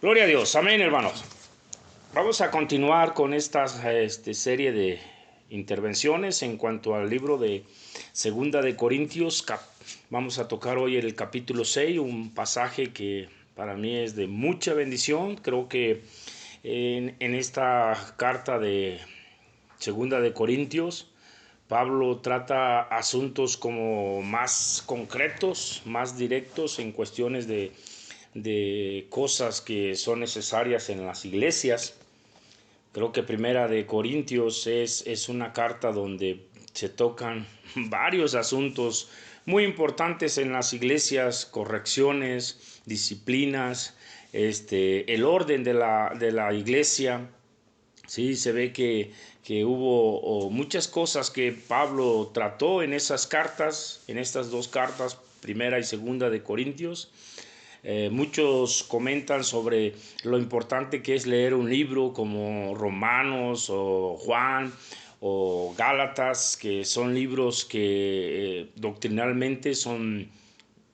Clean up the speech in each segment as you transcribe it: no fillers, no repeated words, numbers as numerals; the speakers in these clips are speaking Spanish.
Gloria a Dios, amén, hermanos. Vamos a continuar con esta serie de intervenciones en cuanto al libro de Segunda de Corintios. Vamos a tocar hoy el capítulo 6, un pasaje que para mí es de mucha bendición. Creo que en esta carta de Segunda de Corintios, Pablo trata asuntos como más concretos, más directos en cuestiones de cosas que son necesarias en las iglesias. Creo que Primera de Corintios es una carta donde se tocan varios asuntos muy importantes en las iglesias, correcciones, disciplinas, el orden de la iglesia. Sí, se ve que hubo muchas cosas que Pablo trató en esas cartas, en estas dos cartas, Primera y Segunda de Corintios. Muchos comentan sobre lo importante que es leer un libro como Romanos o Juan o Gálatas, que son libros que doctrinalmente son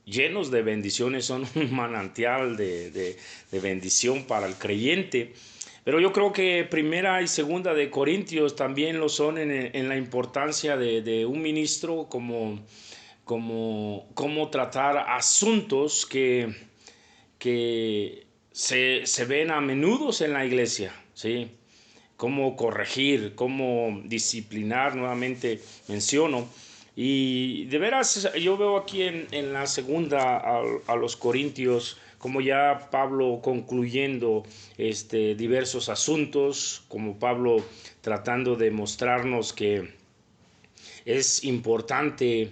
llenos de bendiciones, son un manantial de bendición para el creyente. Pero yo creo que Primera y Segunda de Corintios también lo son en la importancia de un ministro como tratar asuntos que se ven a menudo en la iglesia, ¿sí? Cómo corregir, cómo disciplinar, nuevamente menciono. Y de veras, yo veo aquí en la segunda a los Corintios, como ya Pablo concluyendo diversos asuntos, como Pablo tratando de mostrarnos que es importante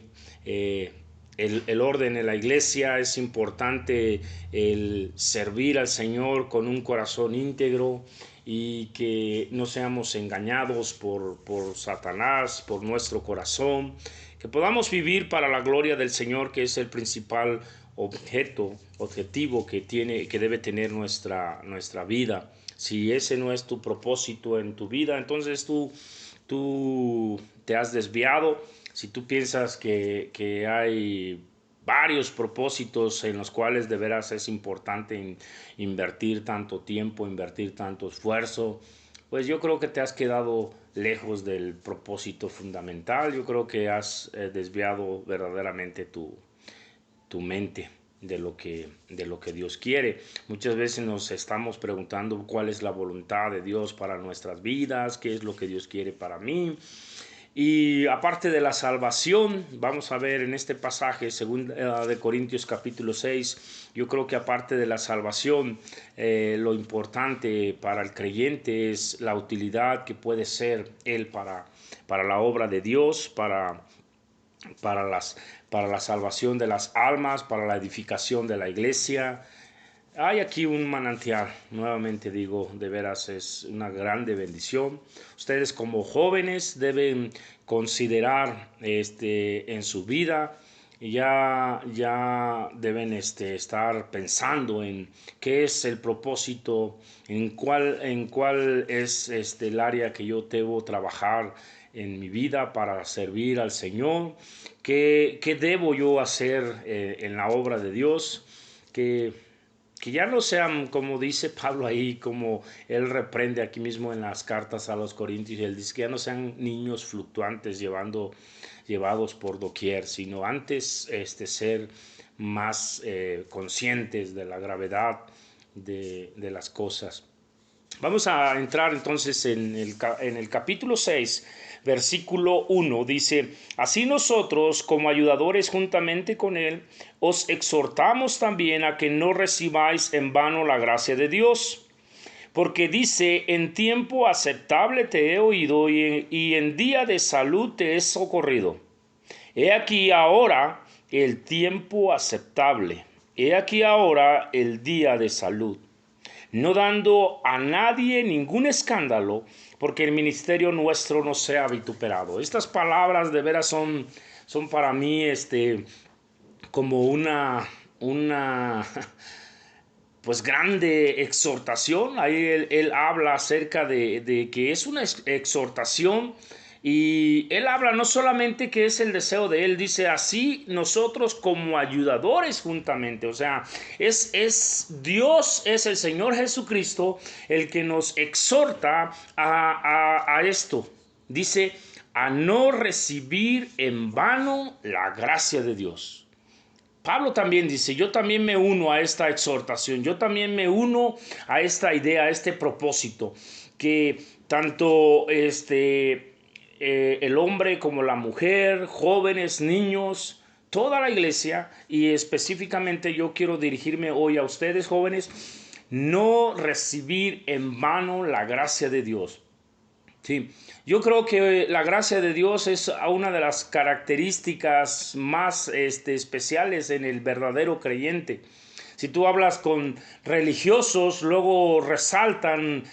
el orden en la iglesia, es importante el servir al Señor con un corazón íntegro y que no seamos engañados por Satanás, por nuestro corazón, que podamos vivir para la gloria del Señor, que es el principal objetivo que debe tener nuestra vida. Si ese no es tu propósito en tu vida, entonces tú te has desviado. Si tú piensas que hay varios propósitos en los cuales de veras es importante invertir tanto tiempo, invertir tanto esfuerzo, pues yo creo que te has quedado lejos del propósito fundamental. Yo creo que has desviado verdaderamente tu mente de lo que Dios quiere. Muchas veces nos estamos preguntando cuál es la voluntad de Dios para nuestras vidas, qué es lo que Dios quiere para mí. Y aparte de la salvación, vamos a ver en este pasaje, segunda de Corintios capítulo 6, yo creo que aparte de la salvación, lo importante para el creyente es la utilidad que puede ser él para la obra de Dios, para, para la salvación de las almas, para la edificación de la iglesia. Hay aquí un manantial, nuevamente digo, de veras es una grande bendición. Ustedes como jóvenes deben considerar en su vida, ya deben estar pensando en qué es el propósito, en cuál es el área que yo debo trabajar en mi vida para servir al Señor, qué debo yo hacer en la obra de Dios, que ya no sean, como dice Pablo ahí, como él reprende aquí mismo en las cartas a los Corintios, él dice que ya no sean niños fluctuantes llevados por doquier, sino antes ser más conscientes de la gravedad de las cosas. Vamos a entrar entonces en el capítulo 6, versículo 1. Dice, así nosotros, como ayudadores juntamente con él, os exhortamos también a que no recibáis en vano la gracia de Dios. Porque dice, en tiempo aceptable te he oído y en día de salud te he socorrido. He aquí ahora el tiempo aceptable. He aquí ahora el día de salud, no dando a nadie ningún escándalo, porque el ministerio nuestro no sea vituperado. Estas palabras de veras son para mí como una pues grande exhortación. Ahí él habla acerca de que es una exhortación Y él habla no solamente que es el deseo de él, dice así nosotros como ayudadores juntamente. O sea, es Dios, es el Señor Jesucristo el que nos exhorta a esto. Dice, a no recibir en vano la gracia de Dios. Pablo también dice, yo también me uno a esta exhortación, yo también me uno a esta idea, a este propósito, que tanto el hombre como la mujer, jóvenes, niños, toda la iglesia, y específicamente yo quiero dirigirme hoy a ustedes jóvenes, no recibir en vano la gracia de Dios. Sí, yo creo que la gracia de Dios es una de las características más especiales en el verdadero creyente. Si tú hablas con religiosos, luego resaltan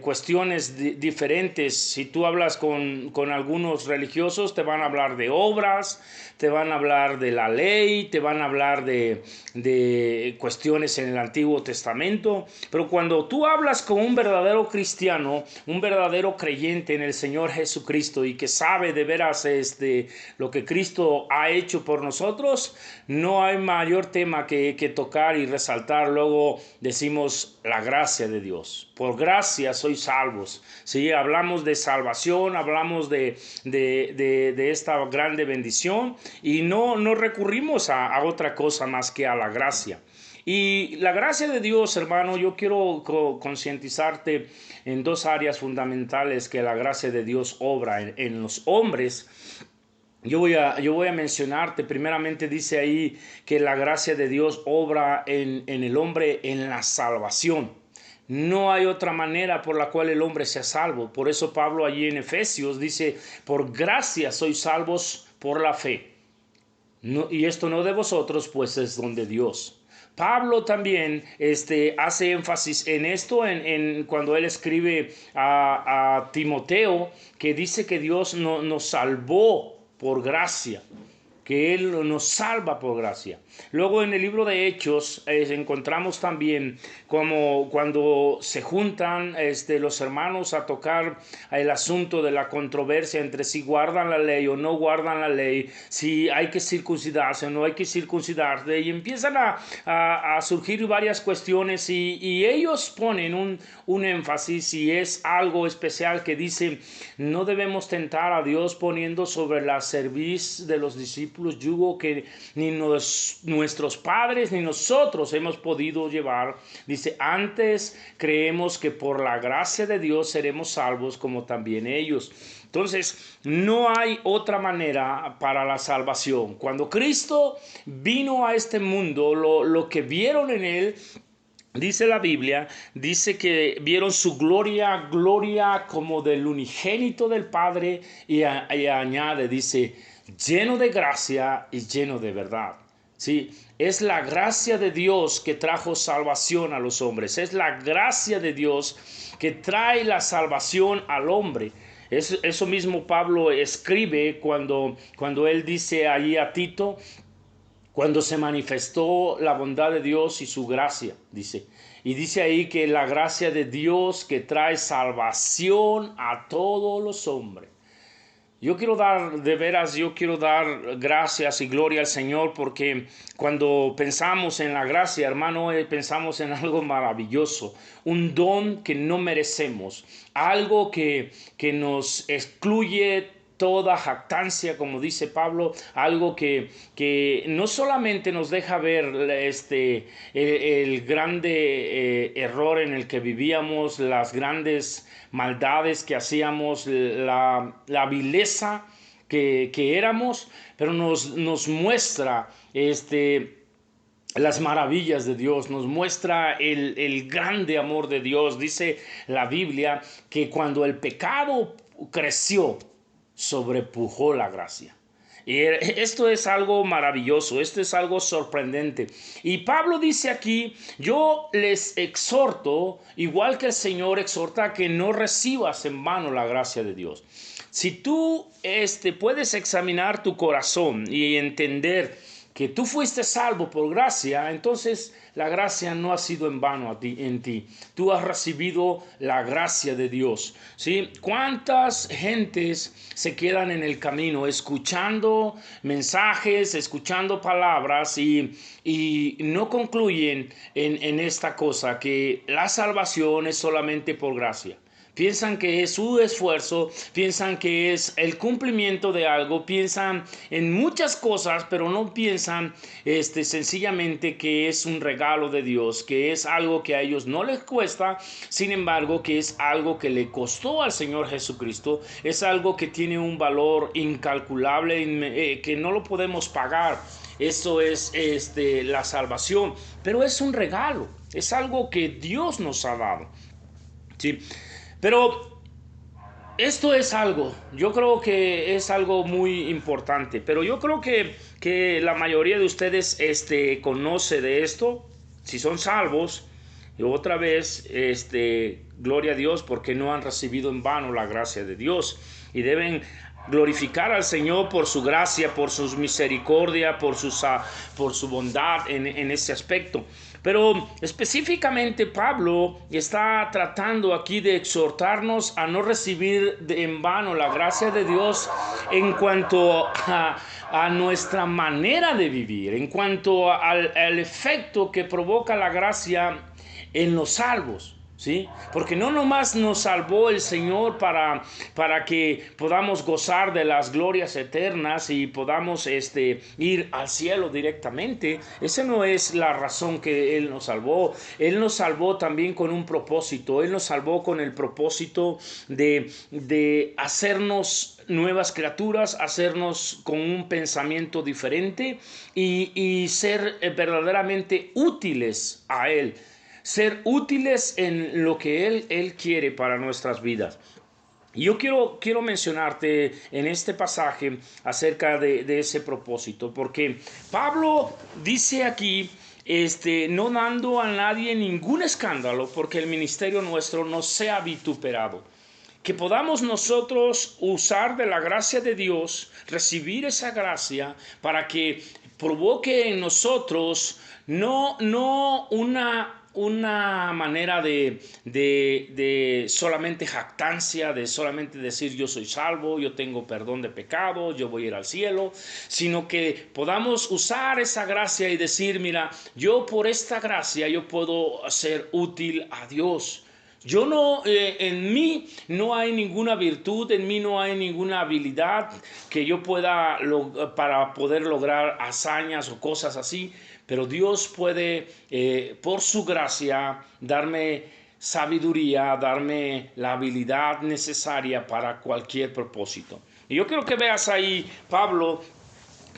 cuestiones diferentes. Si tú hablas con algunos religiosos, te van a hablar de obras, te van a hablar de la ley, te van a hablar de cuestiones en el Antiguo Testamento. Pero cuando tú hablas con un verdadero cristiano, un verdadero creyente en el Señor Jesucristo y que sabe de veras lo que Cristo ha hecho por nosotros, no hay mayor tema que tocar y resaltar. Luego decimos la gracia de Dios. Por gracia sois salvos. ¿Sí? Hablamos de salvación, hablamos de esta grande bendición y no recurrimos a otra cosa más que a la gracia. Y la gracia de Dios, hermano, yo quiero concientizarte en dos áreas fundamentales que la gracia de Dios obra en los hombres. Yo voy a mencionarte, primeramente dice ahí que la gracia de Dios obra en el hombre en la salvación. No hay otra manera por la cual el hombre sea salvo. Por eso Pablo allí en Efesios dice, por gracia sois salvos por la fe. No, y esto no de vosotros, pues es don de Dios. Pablo también hace énfasis en esto cuando él escribe a Timoteo, que dice que Dios nos salvó por gracia, que Él nos salva por gracia. Luego en el libro de Hechos encontramos también como cuando se juntan los hermanos a tocar el asunto de la controversia entre si guardan la ley o no guardan la ley, si hay que circuncidarse o no hay que circuncidarse, y empiezan a surgir varias cuestiones y ellos ponen un énfasis, y es algo especial que dice, no debemos tentar a Dios poniendo sobre la cerviz de los discípulos yugo que ni nuestros padres ni nosotros hemos podido llevar. Dice, antes creemos que por la gracia de Dios seremos salvos como también ellos. Entonces, no hay otra manera para la salvación. Cuando Cristo vino a este mundo, lo que vieron en Él, dice la Biblia, dice que vieron su gloria como del unigénito del Padre, y añade, dice, lleno de gracia y lleno de verdad. Sí, es la gracia de Dios que trajo salvación a los hombres. Es la gracia de Dios que trae la salvación al hombre. Eso mismo Pablo escribe cuando él dice ahí a Tito, cuando se manifestó la bondad de Dios y su gracia, dice. Y dice ahí que la gracia de Dios que trae salvación a todos los hombres. Yo quiero dar gracias y gloria al Señor, porque cuando pensamos en la gracia, hermano, pensamos en algo maravilloso, un don que no merecemos, algo que nos excluye toda jactancia, como dice Pablo, algo que no solamente nos deja ver el grande error en el que vivíamos, las grandes maldades que hacíamos, la vileza que éramos, pero nos muestra las maravillas de Dios, nos muestra el grande amor de Dios. Dice la Biblia que cuando el pecado creció, sobrepujó la gracia. Y esto es algo maravilloso, esto es algo sorprendente. Y Pablo dice aquí, yo les exhorto, igual que el Señor exhorta, que no recibas en vano la gracia de Dios. Si tú puedes examinar tu corazón y entender que tú fuiste salvo por gracia, entonces la gracia no ha sido en vano en ti. Tú has recibido la gracia de Dios, ¿sí? ¿Cuántas gentes se quedan en el camino escuchando mensajes, escuchando palabras y no concluyen en esta cosa, que la salvación es solamente por gracia? Piensan que es su esfuerzo, piensan que es el cumplimiento de algo, piensan en muchas cosas, pero no piensan sencillamente que es un regalo de Dios, que es algo que a ellos no les cuesta, sin embargo, que es algo que le costó al Señor Jesucristo, es algo que tiene un valor incalculable, que no lo podemos pagar. Eso es la salvación, pero es un regalo, es algo que Dios nos ha dado, ¿sí? Pero esto es algo, yo creo que es algo muy importante, pero yo creo que la mayoría de ustedes conoce de esto, si son salvos, y otra vez, gloria a Dios, porque no han recibido en vano la gracia de Dios, y deben glorificar al Señor por su gracia, por su misericordia, por su bondad en ese aspecto. Pero específicamente Pablo está tratando aquí de exhortarnos a no recibir en vano la gracia de Dios en cuanto a nuestra manera de vivir, en cuanto al efecto que provoca la gracia en los salvos. ¿Sí? Porque no nomás nos salvó el Señor para que podamos gozar de las glorias eternas y podamos ir al cielo directamente. Esa no es la razón que Él nos salvó. Él nos salvó también con un propósito. Él nos salvó con el propósito de hacernos nuevas criaturas, hacernos con un pensamiento diferente y ser verdaderamente útiles a Él. Ser útiles en lo que Él quiere para nuestras vidas. Y yo quiero mencionarte en este pasaje acerca de ese propósito, porque Pablo dice aquí, no dando a nadie ningún escándalo, porque el ministerio nuestro no sea vituperado. Que podamos nosotros usar de la gracia de Dios, recibir esa gracia para que provoque en nosotros no una manera de solamente jactancia, de solamente decir yo soy salvo, yo tengo perdón de pecado, yo voy a ir al cielo, sino que podamos usar esa gracia y decir, mira, yo por esta gracia yo puedo ser útil a Dios. Yo no, en mí no hay ninguna virtud, en mí no hay ninguna habilidad que yo pueda para poder lograr hazañas o cosas así, pero Dios puede, por su gracia, darme sabiduría, darme la habilidad necesaria para cualquier propósito. Y yo quiero que veas ahí, Pablo,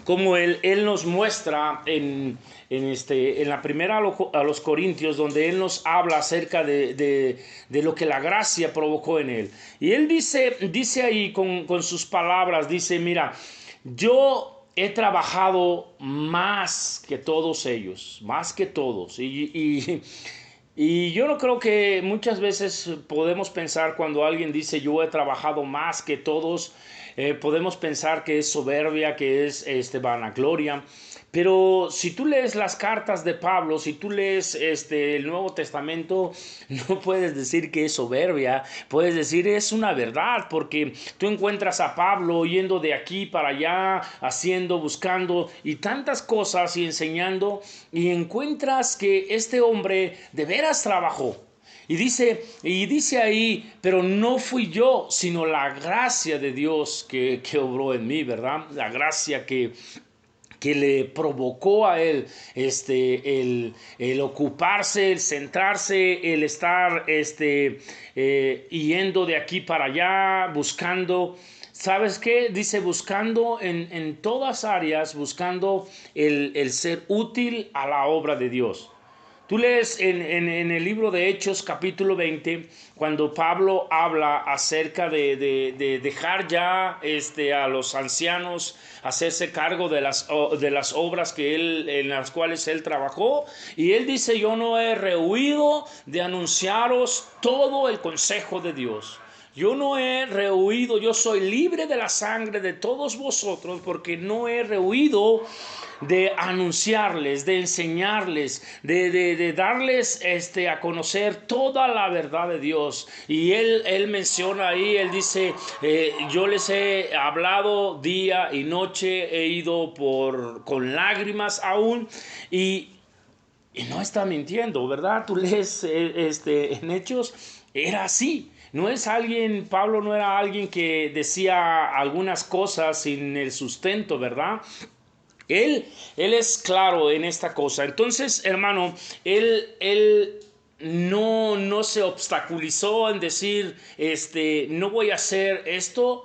como él nos muestra en la primera a los Corintios, donde él nos habla acerca de lo que la gracia provocó en él. Y él dice ahí con sus palabras, dice, mira, yo he trabajado más que todos ellos, más que todos. Y yo no creo que muchas veces podemos pensar cuando alguien dice yo he trabajado más que todos, podemos pensar que es soberbia, que es vanagloria. Pero si tú lees las cartas de Pablo, si tú lees el Nuevo Testamento, no puedes decir que es soberbia, puedes decir es una verdad, porque tú encuentras a Pablo yendo de aquí para allá, haciendo, buscando y tantas cosas y enseñando, y encuentras que este hombre de veras trabajó. Y dice ahí, pero no fui yo, sino la gracia de Dios que obró en mí, ¿verdad? La gracia que le provocó a él el ocuparse, el centrarse, el estar yendo de aquí para allá, buscando. ¿Sabes qué? Dice buscando en todas áreas, buscando el ser útil a la obra de Dios. Tú lees en el libro de Hechos capítulo 20, cuando Pablo habla acerca de dejar ya a los ancianos hacerse cargo de las obras en las cuales él trabajó. Y él dice, yo no he rehuido de anunciaros todo el consejo de Dios. Yo no he rehuido, yo soy libre de la sangre de todos vosotros, porque no he rehuido de anunciarles, de enseñarles, de darles a conocer toda la verdad de Dios. Y él menciona ahí, él dice, yo les he hablado día y noche, he ido con lágrimas aún, y no está mintiendo, ¿verdad? Tú lees en Hechos, era así. No es alguien, Pablo no era alguien que decía algunas cosas sin el sustento, ¿verdad? Él es claro en esta cosa. Entonces, hermano, él no se obstaculizó en decir, no voy a hacer esto,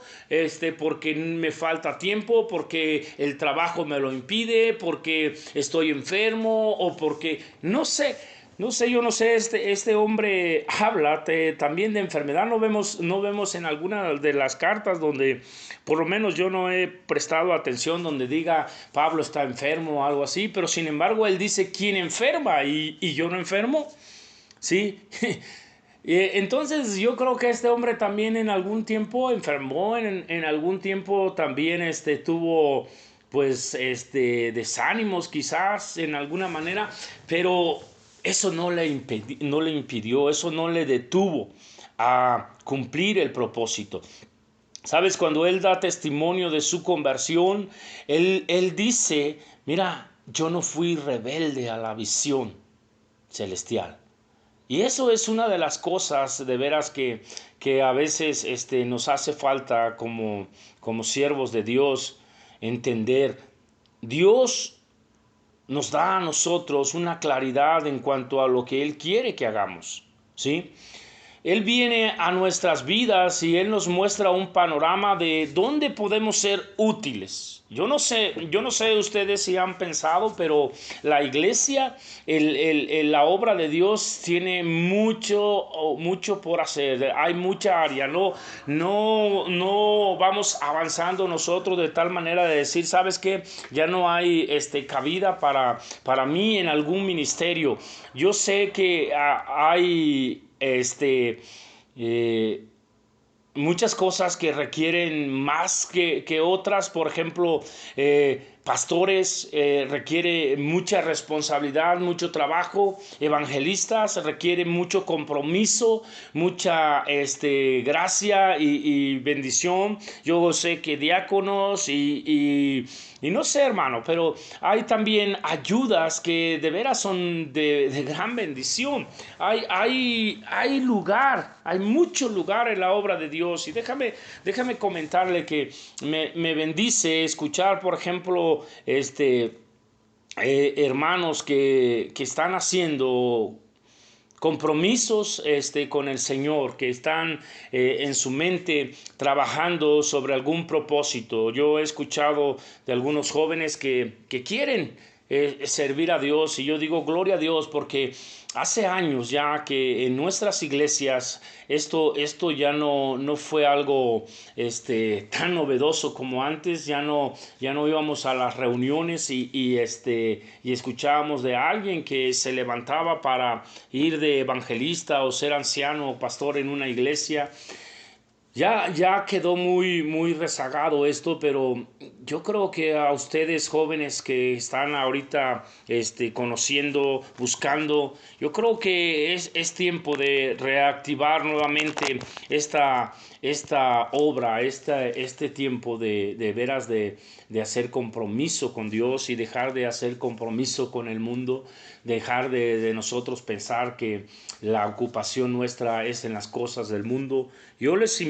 porque me falta tiempo, porque el trabajo me lo impide, porque estoy enfermo o porque, yo no sé, este hombre habla también de enfermedad. No vemos en alguna de las cartas donde, por lo menos yo no he prestado atención, donde diga Pablo está enfermo o algo así, pero sin embargo él dice, ¿quién enferma? Y yo no enfermo, ¿sí? Entonces yo creo que este hombre también en algún tiempo enfermó, en algún tiempo también tuvo pues desánimos quizás en alguna manera, pero eso no le impidió, eso no le detuvo a cumplir el propósito. ¿Sabes? Cuando él da testimonio de su conversión, él dice, mira, yo no fui rebelde a la visión celestial. Y eso es una de las cosas de veras que a veces nos hace falta como siervos de Dios entender. Dios nos da a nosotros una claridad en cuanto a lo que Él quiere que hagamos, ¿sí? Él viene a nuestras vidas y Él nos muestra un panorama de dónde podemos ser útiles. Yo no sé ustedes si han pensado, pero la iglesia, la obra de Dios tiene mucho por hacer. Hay mucha área. No vamos avanzando nosotros de tal manera de decir, ¿sabes qué? Ya no hay cabida para mí en algún ministerio. Yo sé que hay eh, muchas cosas que requieren más que otras. Por ejemplo, pastores requiere mucha responsabilidad, mucho trabajo. Evangelistas requiere mucho compromiso, mucha gracia y bendición. Yo sé que diáconos y no sé, hermano, pero hay también ayudas que de veras son de gran bendición. Hay lugar, hay mucho lugar en la obra de Dios. Y déjame comentarle que me bendice escuchar, por ejemplo, hermanos que están haciendo compromisos con el Señor, que están en su mente trabajando sobre algún propósito. Yo he escuchado de algunos jóvenes que quieren servir a Dios, y yo digo gloria a Dios, porque hace años ya que en nuestras iglesias esto ya no fue algo tan novedoso como antes. Ya no íbamos a las reuniones y escuchábamos de alguien que se levantaba para ir de evangelista o ser anciano o pastor en una iglesia. Ya quedó muy rezagado esto, pero yo creo que a ustedes jóvenes que están ahorita conociendo, buscando, yo creo que es tiempo de reactivar nuevamente esta obra, este tiempo de veras de hacer compromiso con Dios y dejar de hacer compromiso con el mundo, dejar de nosotros pensar que la ocupación nuestra es en las cosas del mundo. Yo les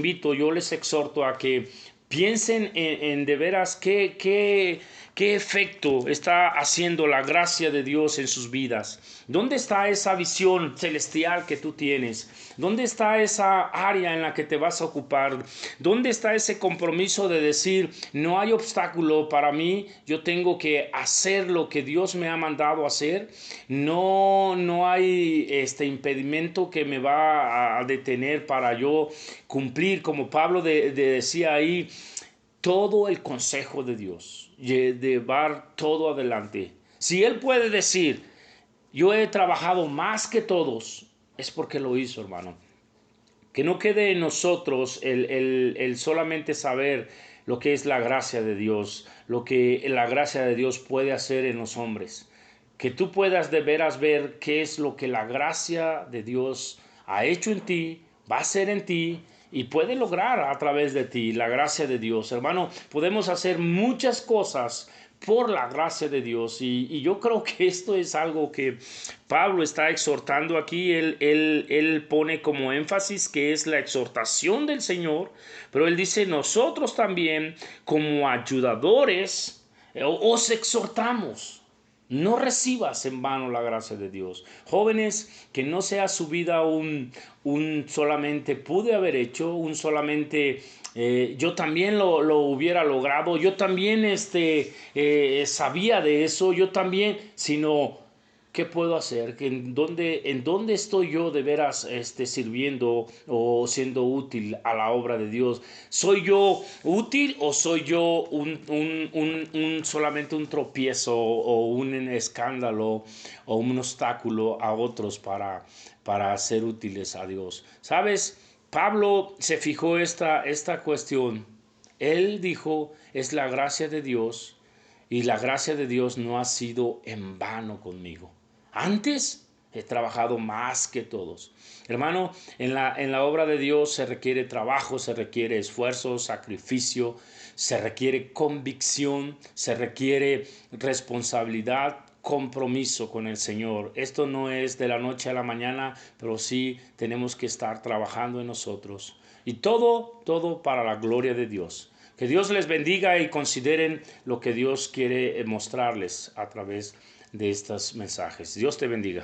exhorto a que piensen en de veras qué efecto está haciendo la gracia de Dios en sus vidas. ¿Dónde está esa visión celestial que tú tienes? ¿Dónde está esa área en la que te vas a ocupar? ¿Dónde está ese compromiso de decir, no hay obstáculo para mí, yo tengo que hacer lo que Dios me ha mandado hacer? No hay impedimento que me va a detener para yo cumplir, como Pablo decía ahí, todo el consejo de Dios, llevar todo adelante. Si Él puede decir, yo he trabajado más que todos, es porque lo hizo, hermano. Que no quede en nosotros el solamente saber lo que es la gracia de Dios, lo que la gracia de Dios puede hacer en los hombres. Que tú puedas de veras ver qué es lo que la gracia de Dios ha hecho en ti, va a hacer en ti y puede lograr a través de ti la gracia de Dios. Hermano, podemos hacer muchas cosas por la gracia de Dios y yo creo que esto es algo que Pablo está exhortando aquí. Él pone como énfasis que es la exhortación del Señor, pero él dice nosotros también como ayudadores os exhortamos. No recibas en vano la gracia de Dios. Jóvenes, que no sea su vida un solamente pude haber hecho, un solamente yo también lo hubiera logrado, yo también sabía de eso, yo también, sino ¿qué puedo hacer? ¿En dónde estoy yo de veras sirviendo o siendo útil a la obra de Dios? ¿Soy yo útil o soy yo solamente un tropiezo o un escándalo o un obstáculo a otros para ser útiles a Dios? ¿Sabes? Pablo se fijó esta cuestión. Él dijo, es la gracia de Dios y la gracia de Dios no ha sido en vano conmigo. Antes he trabajado más que todos. Hermano, en la obra de Dios se requiere trabajo, se requiere esfuerzo, sacrificio, se requiere convicción, se requiere responsabilidad, compromiso con el Señor. Esto no es de la noche a la mañana, pero sí tenemos que estar trabajando en nosotros. Y todo para la gloria de Dios. Que Dios les bendiga y consideren lo que Dios quiere mostrarles a través de estos mensajes. Dios te bendiga.